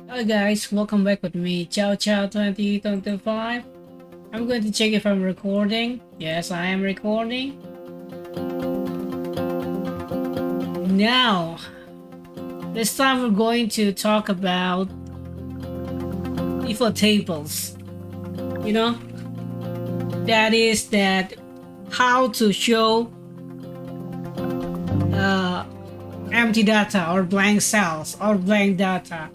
Hi guys, welcome back with me, Chow Chow 2025. I'm going to check if I'm recording. Yes, I am recording. Now, this time we're going to talk about pivot tables. You know, that is that how to show empty data or blank cells or blank data.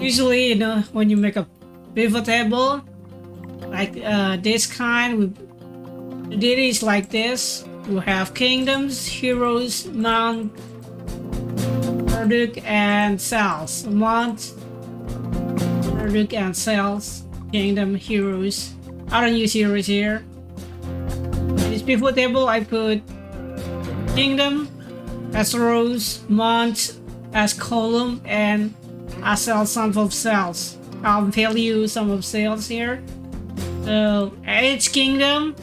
Usually, when you make a pivot table like this kind, the data is like this. You have kingdoms, heroes, mount, product, and cells. Mount, product, and cells, kingdom, heroes. I don't use heroes here. In this pivot table, I put kingdom as rows, mount as column, and I sell some of cells. I'll tell you some of cells here. So each kingdom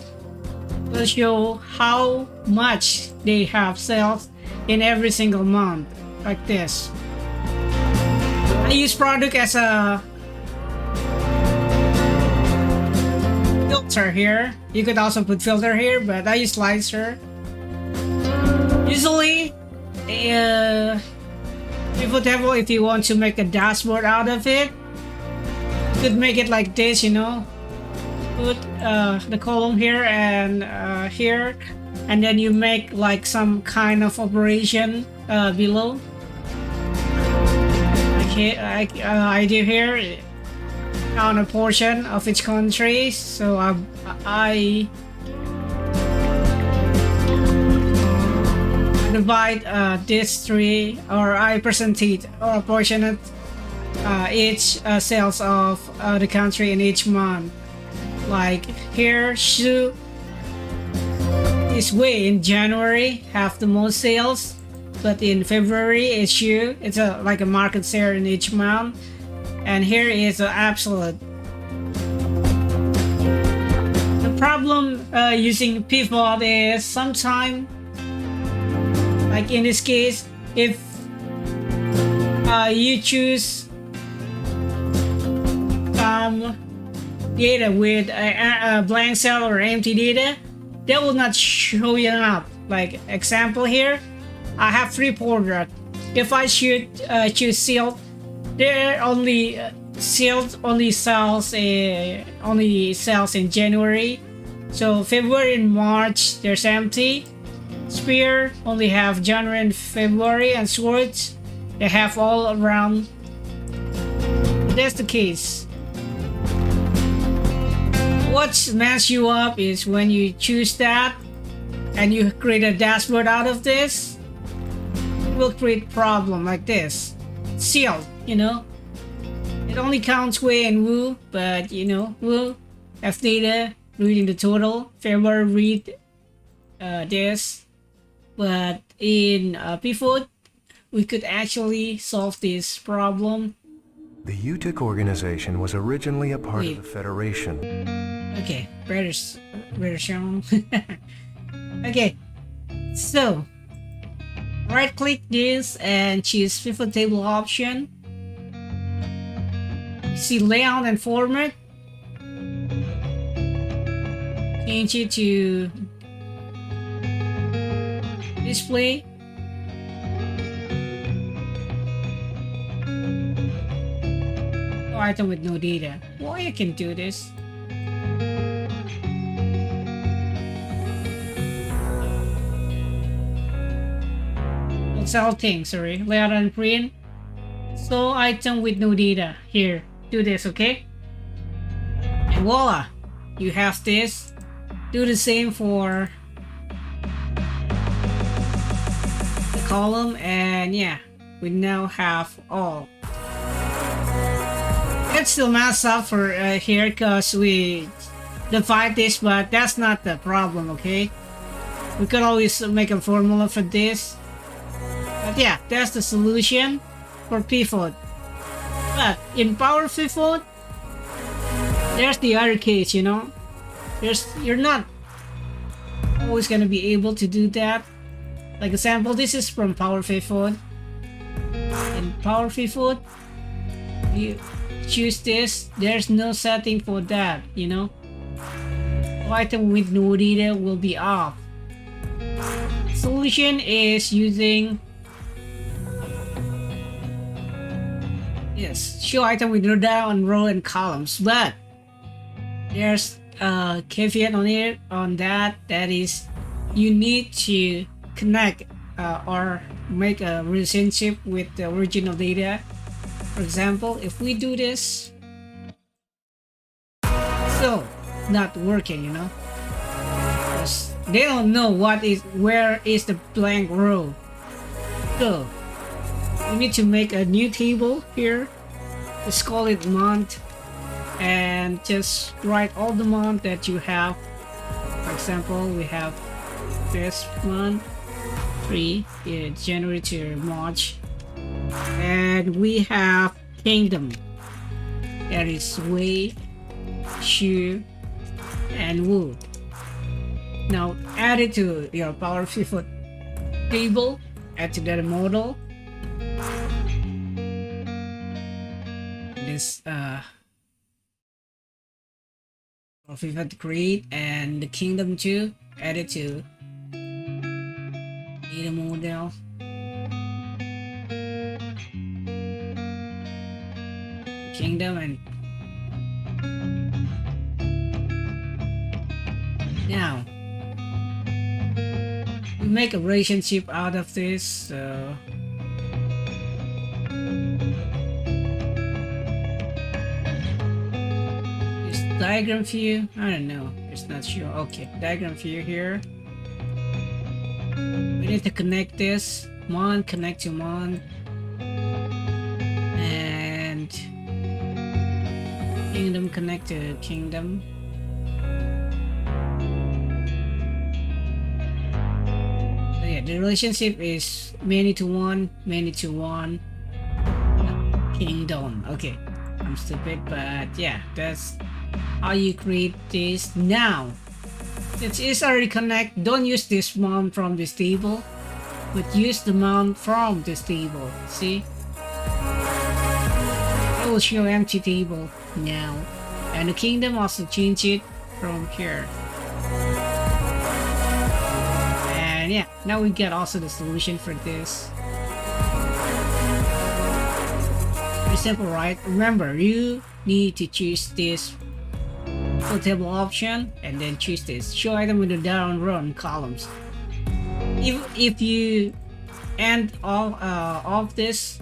will show how much they have cells in every single month, like this. I use product as a filter here. You could also put filter here, but I use slicer. Usually, pivot table, if you want to make a dashboard out of it, you could make it like this, put the column here and here, and then you make like some kind of operation below. Okay, I do here on a portion of each country, so I divide this three, or I present it or portion it each sales of the country in each month. Like here, shoe is way in January have the most sales, but in February it's shoe. It's like a market share in each month, and here is absolute. The problem using pivot is sometimes, like in this case, if you choose some data with a blank cell or empty data, that will not show you up. Like example here, I have 3 products. If I should choose sealed, there only sealed only sells in January. So February and March there's empty. Spear only have January and February, and swords they have all around. That's the case. What messes you up is when you choose that and you create a dashboard out of this, it will create problem like this. Sealed, it only counts Wei and Wu, but Wu have data reading the total. February read this. But in pivot, we could actually solve this problem. The UTIC organization was originally a part of the Federation. Okay, better shown. Okay, so right click this and choose pivot table option. You see layout and format. Change it to display. No item with no data. Well, you can do this. Sell things, sorry. Layout and print. So item with no data. Here, do this, okay? And voila, you have this. Do the same for column, and yeah, we now have all. It's still mess up for here because we divide this, but that's not the problem, okay? We could always make a formula for this, but yeah, that's the solution for pivot. But in PowerPivot, there's the other case, you're not always gonna be able to do that. Like example, this is from PowerPivot. In PowerPivot, you choose this, there's no setting for that, you know. Item with no data will be off. Solution is using show item with no data on row and columns, but there's a caveat on that. That is, you need to connect or make a relationship with the original data. For example, if we do this, so not working, you know, because they don't know where is the blank row. So we need to make a new table here. Let's call it month, and just write all the month that you have. For example, we have this month 3, January to March, and we have kingdom, that is Wei, Shu, and Wu. Now add it to your PowerPivot table, add to that model. This PowerPivot create, and the kingdom too, add it to data model. Kingdom, and now we make a relationship out of this. So this diagram view, I don't know, it's not sure. Okay, diagram view here. We need to connect this month, connect to month, and kingdom connect to kingdom. So yeah, the relationship is many to one, kingdom. Okay, I'm stupid, but yeah, that's how you create this. Now it's already connect. Don't use this mount from this table, but use the mount from this table. See, it will show empty table now, and the kingdom also change it from here. And yeah, now we get also the solution for this. Pretty simple, right? Remember, you need to choose this full table option and then choose this show item with the down row and columns. If you end all of this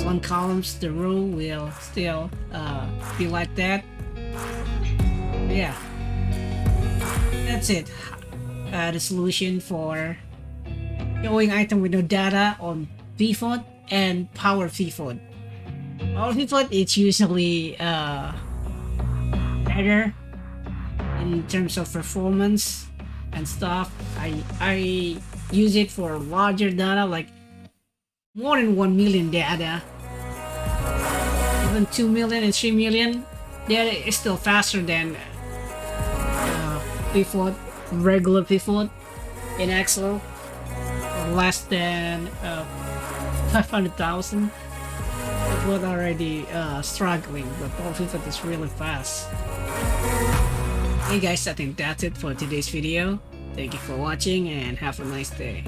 on columns, the row will still be like that. Yeah, that's it. The solution for showing item with no data on pivot and PowerPivot. PowerPivot it's usually better in terms of performance and stuff. I use it for larger data, like more than 1 million data, even 2 million and 3 million data is still faster than pivot, regular pivot in Excel, less than 500,000. Pivot already struggling, but PowerPivot is really fast. Hey guys, I think that's it for today's video. Thank you for watching and have a nice day.